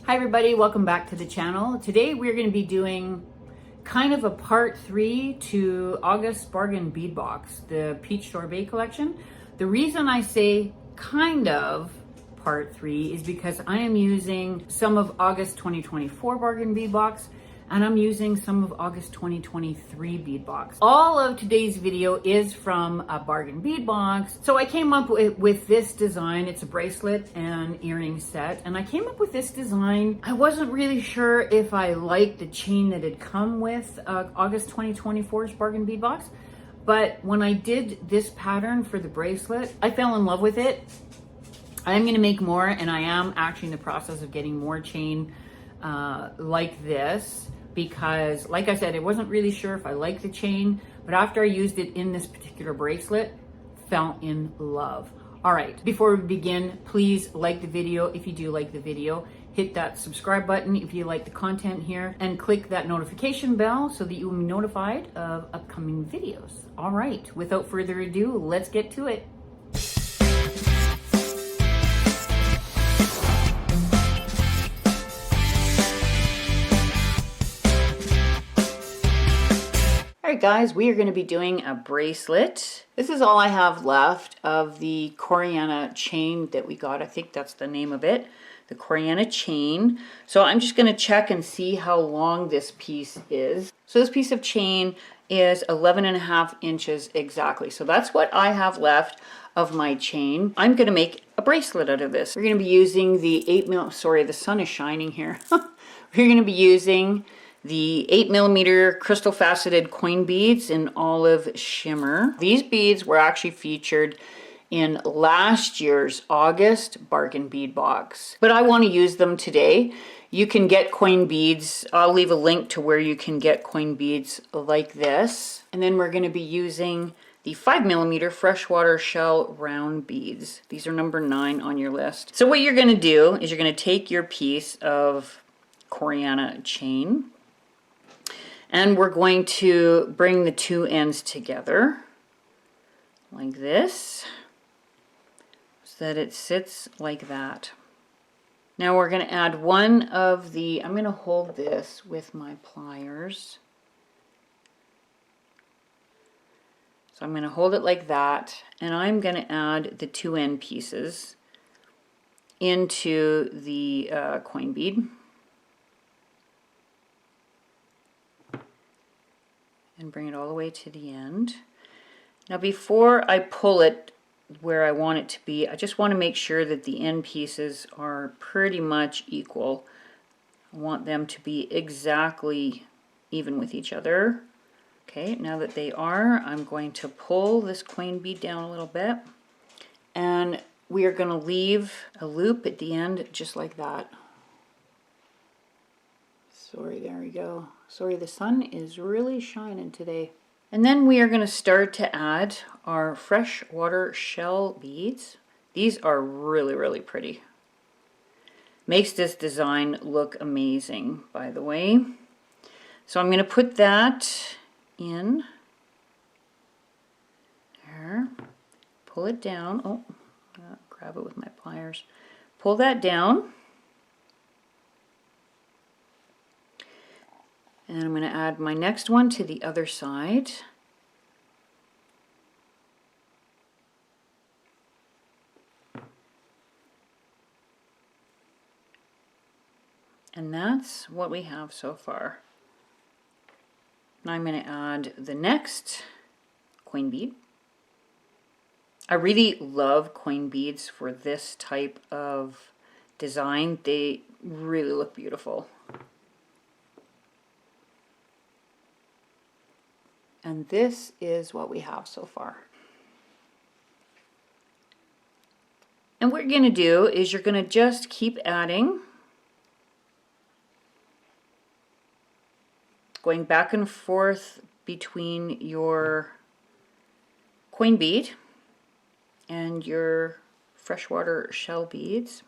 Hi everybody, welcome back to the channel. Today we're going to be doing kind of a part 3 to August Bargain Bead Box, the Peach Sorbet collection. The reason I say kind of part 3 is because I am using some of August 2024 Bargain Bead Box and I'm using some of August 2023 bead box. All of today's video is from a bargain bead box. So I came up with this design. It's a bracelet and earring set. And I came up with this design. I wasn't really sure if I liked the chain that had come with August 2024's bargain bead box. But when I did this pattern for the bracelet, I fell in love with it. I'm gonna make more, and I am actually in the process of getting more chain like this. Because like I said, I wasn't really sure if I liked the chain, but after I used it in this particular bracelet, fell in love. All right, before we begin, please like the video. If you do like the video, hit that subscribe button if you like the content here, and click that notification bell so that you will be notified of upcoming videos. All right, without further ado, let's get to it. All right, guys, we are going to be doing a bracelet. This is all I have left of the Coriana chain that we got. I think that's the name of it, the Coriana chain. So I'm just going to check and see how long this piece is. So this piece of chain is 11.5 inches exactly. So that's what I have left of my chain. I'm going to make a bracelet out of this. We're going to be using the 8mm, sorry, the sun is shining here. We're going to be using the 8mm crystal faceted coin beads in olive shimmer. These beads were actually featured in last year's August bargain bead box, but I want to use them today. You can get coin beads. I'll leave a link to where you can get coin beads like this. And then we're going to be using the 5mm freshwater shell round beads. These are number 9 on your list. So what you're going to do is you're going to take your piece of Coriana chain, and we're going to bring the two ends together like this so that it sits like that. Now we're going to add one of the, I'm going to hold this with my pliers. So I'm going to hold it like that, and I'm going to add the two end pieces into the coin bead. And bring it all the way to the end. Now before I pull it where I want it to be, I just want to make sure that the end pieces are pretty much equal. I want them to be exactly even with each other. Okay, now that they are, I'm going to pull this coin bead down a little bit, and we are going to leave a loop at the end just like that. Sorry, there we go. Sorry, the sun is really shining today. And then we are going to start to add our freshwater shell beads. These are really, really pretty. Makes this design look amazing, by the way. So I'm going to put that in there. Pull it down. Oh, grab it with my pliers. Pull that down. And I'm going to add my next one to the other side. And that's what we have so far. Now I'm going to add the next coin bead. I really love coin beads for this type of design. They really look beautiful. And this is what we have so far. And what you're going to do is you're going to just keep adding, going back and forth between your coin bead and your freshwater shell beads.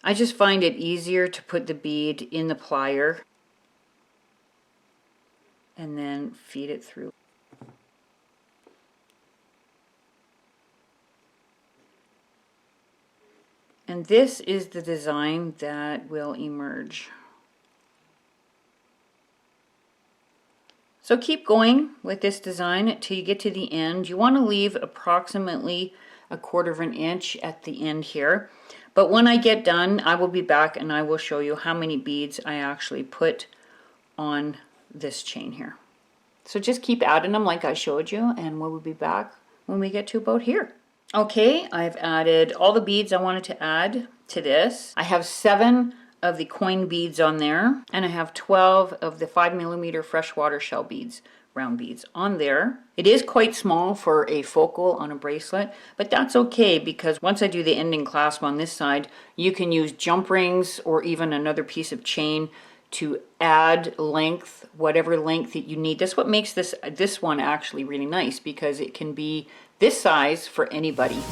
I just find it easier to put the bead in the plier and then feed it through. And this is the design that will emerge. So keep going with this design until you get to the end. You want to leave approximately 1/4 of an inch at the end here. But when I get done, I will be back and I will show you how many beads I actually put on this chain here. So just keep adding them like I showed you, and we'll be back when we get to about here. Okay, I've added all the beads I wanted to add to this. I have 7 of the coin beads on there, and I have 12 of the 5mm freshwater shell beads, round beads on there. It is quite small for a focal on a bracelet, but that's okay, because once I do the ending clasp on this side, you can use jump rings or even another piece of chain to add length, whatever length that you need. That's what makes this one actually really nice, because it can be this size for anybody.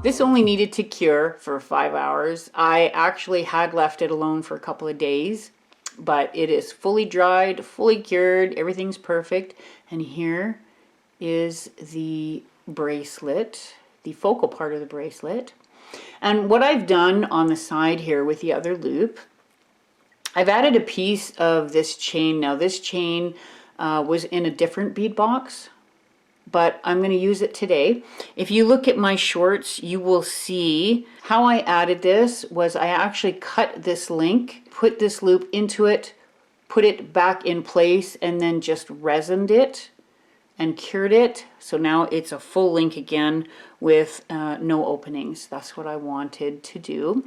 This only needed to cure for 5 hours. I actually had left it alone for a couple of days, but it is fully dried, fully cured, everything's perfect. And here is the bracelet, the focal part of the bracelet. And what I've done on the side here with the other loop, I've added a piece of this chain. Now this chain was in a different bead box, but I'm going to use it today. If you look at my shorts, you will see how I added this was I actually cut this link, put this loop into it, put it back in place, and then just resined it and cured it. So now it's a full link again with no openings. That's what I wanted to do.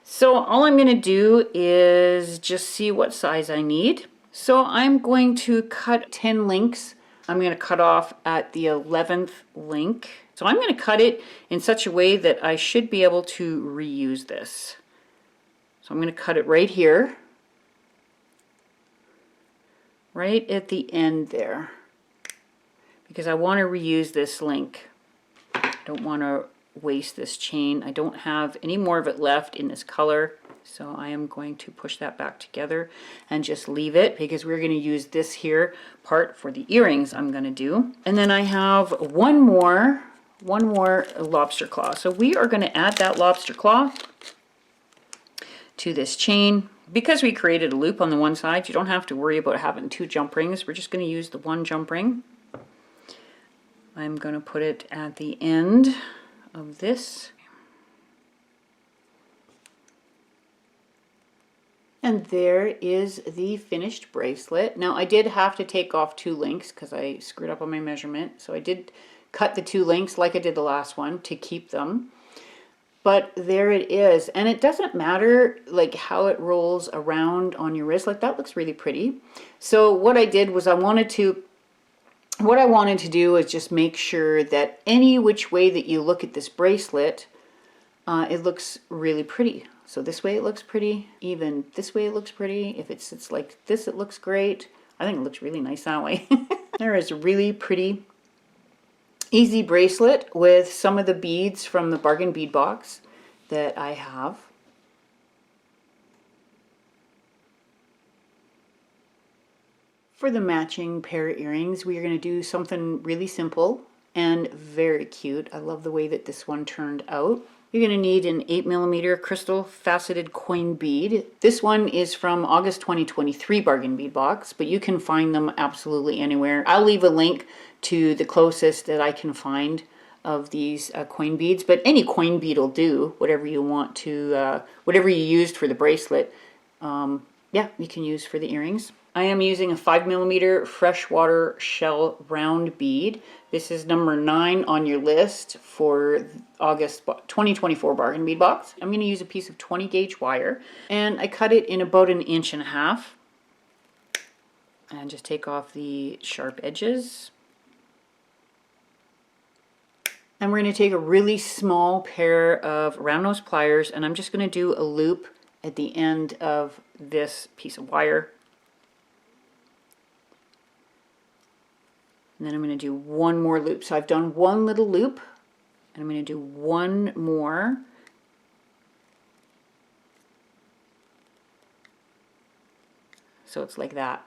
So all I'm going to do is just see what size I need. So I'm going to cut 10 links. I'm going to cut off at the 11th link. So I'm going to cut it in such a way that I should be able to reuse this. So I'm going to cut it right here, right at the end there, because I want to reuse this link. I don't want to waste this chain. I don't have any more of it left in this color. So I am going to push that back together and just leave it, because we're going to use this here part for the earrings I'm going to do. And then I have one more lobster claw. So we are going to add that lobster claw to this chain. Because we created a loop on the one side, you don't have to worry about having 2 jump rings. We're just going to use the 1 jump ring. I'm going to put it at the end of this. And there is the finished bracelet. Now I did have to take off 2 links because I screwed up on my measurement. So I did cut the 2 links like I did the last one to keep them. But there it is. And it doesn't matter like how it rolls around on your wrist. Like that looks really pretty. So what I did was what I wanted to do is just make sure that any which way that you look at this bracelet, it looks really pretty. So this way it looks pretty, even this way it looks pretty. If it sits like this, it looks great. I think it looks really nice that way. There is a really pretty, easy bracelet with some of the beads from the bargain bead box that I have. For the matching pair of earrings, we are going to do something really simple and very cute. I love the way that this one turned out. You're going to need an 8mm crystal faceted coin bead. This one is from August 2023 bargain bead box, but you can find them absolutely anywhere. I'll leave a link to the closest that I can find of these coin beads, but any coin bead will do, whatever you want to, whatever you used for the bracelet, yeah, you can use for the earrings. I am using a 5mm freshwater shell round bead. This is number 9 on your list for August 2024 bargain bead box. I'm going to use a piece of 20 gauge wire, and I cut it in about 1.5 inches. And just take off the sharp edges. And we're going to take a really small pair of round nose pliers, and I'm just going to do a loop at the end of this piece of wire. And then I'm going to do one more loop. So I've done one little loop, and I'm going to do one more. So it's like that.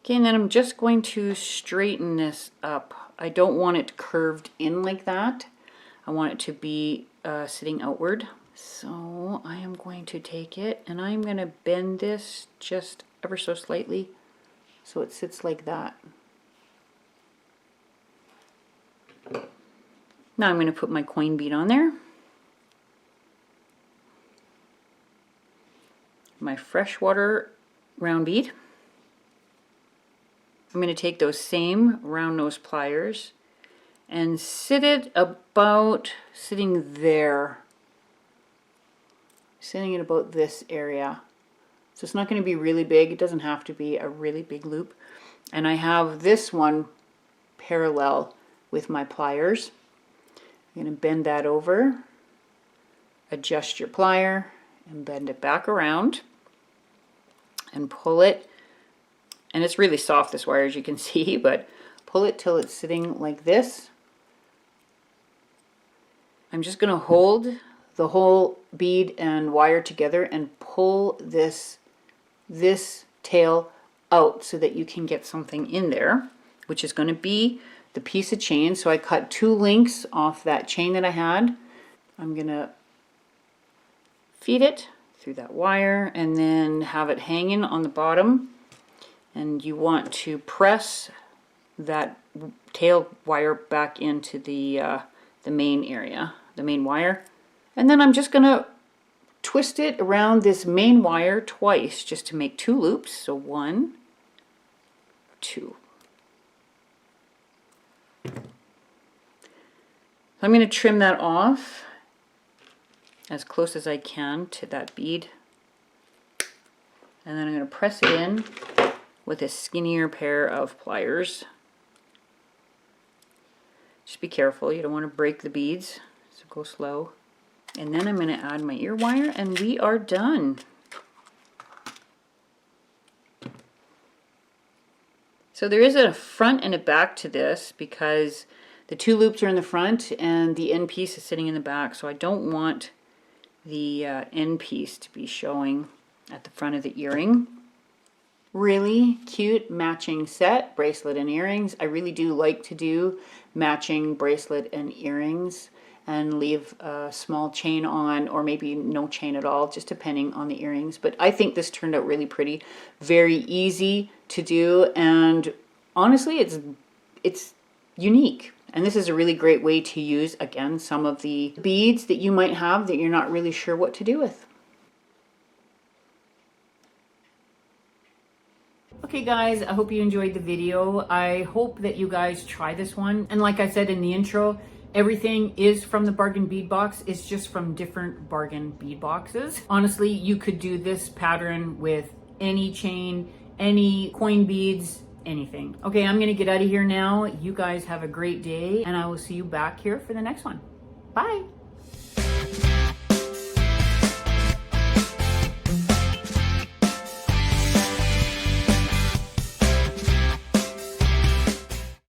Okay, and then I'm just going to straighten this up. I don't want it curved in like that. I want it to be sitting outward. So I am going to take it and I'm going to bend this just ever so slightly so it sits like that. Now I'm going to put my coin bead on there. My freshwater round bead. I'm going to take those same round nose pliers and sit it about sitting there. Sitting at about this area. So it's not going to be really big. It doesn't have to be a really big loop. And I have this one parallel with my pliers. I'm going to bend that over, adjust your plier, and bend it back around and pull it. And it's really soft, this wire, as you can see, but pull it till it's sitting like this. I'm just going to hold the whole bead and wire together and pull this tail out so that you can get something in there, which is going to be the piece of chain. So I cut 2 links off that chain that I had. I'm going to feed it through that wire and then have it hanging on the bottom. And you want to press that tail wire back into the main area, the main wire. And then I'm just going to twist it around this main wire twice just to make 2 loops. So 1, 2. I'm going to trim that off as close as I can to that bead. And then I'm going to press it in with a skinnier pair of pliers. Just be careful, you don't want to break the beads, so go slow. And then I'm going to add my ear wire and we are done. So there is a front and a back to this because the 2 loops are in the front and the end piece is sitting in the back, so I don't want the end piece to be showing at the front of the earring. Really cute matching set, bracelet and earrings. I really do like to do matching bracelet and earrings and leave a small chain on, or maybe no chain at all, just depending on the earrings. But I think this turned out really pretty, very easy to do, and honestly it's unique. And this is a really great way to use, again, some of the beads that you might have that you're not really sure what to do with. Okay guys, I hope you enjoyed the video. I hope that you guys try this one. And like I said in the intro, everything is from the bargain bead box. It's just from different bargain bead boxes. Honestly, you could do this pattern with any chain, any coin beads, anything. Okay, I'm gonna get out of here now. You guys have a great day and I will see you back here for the next one. Bye.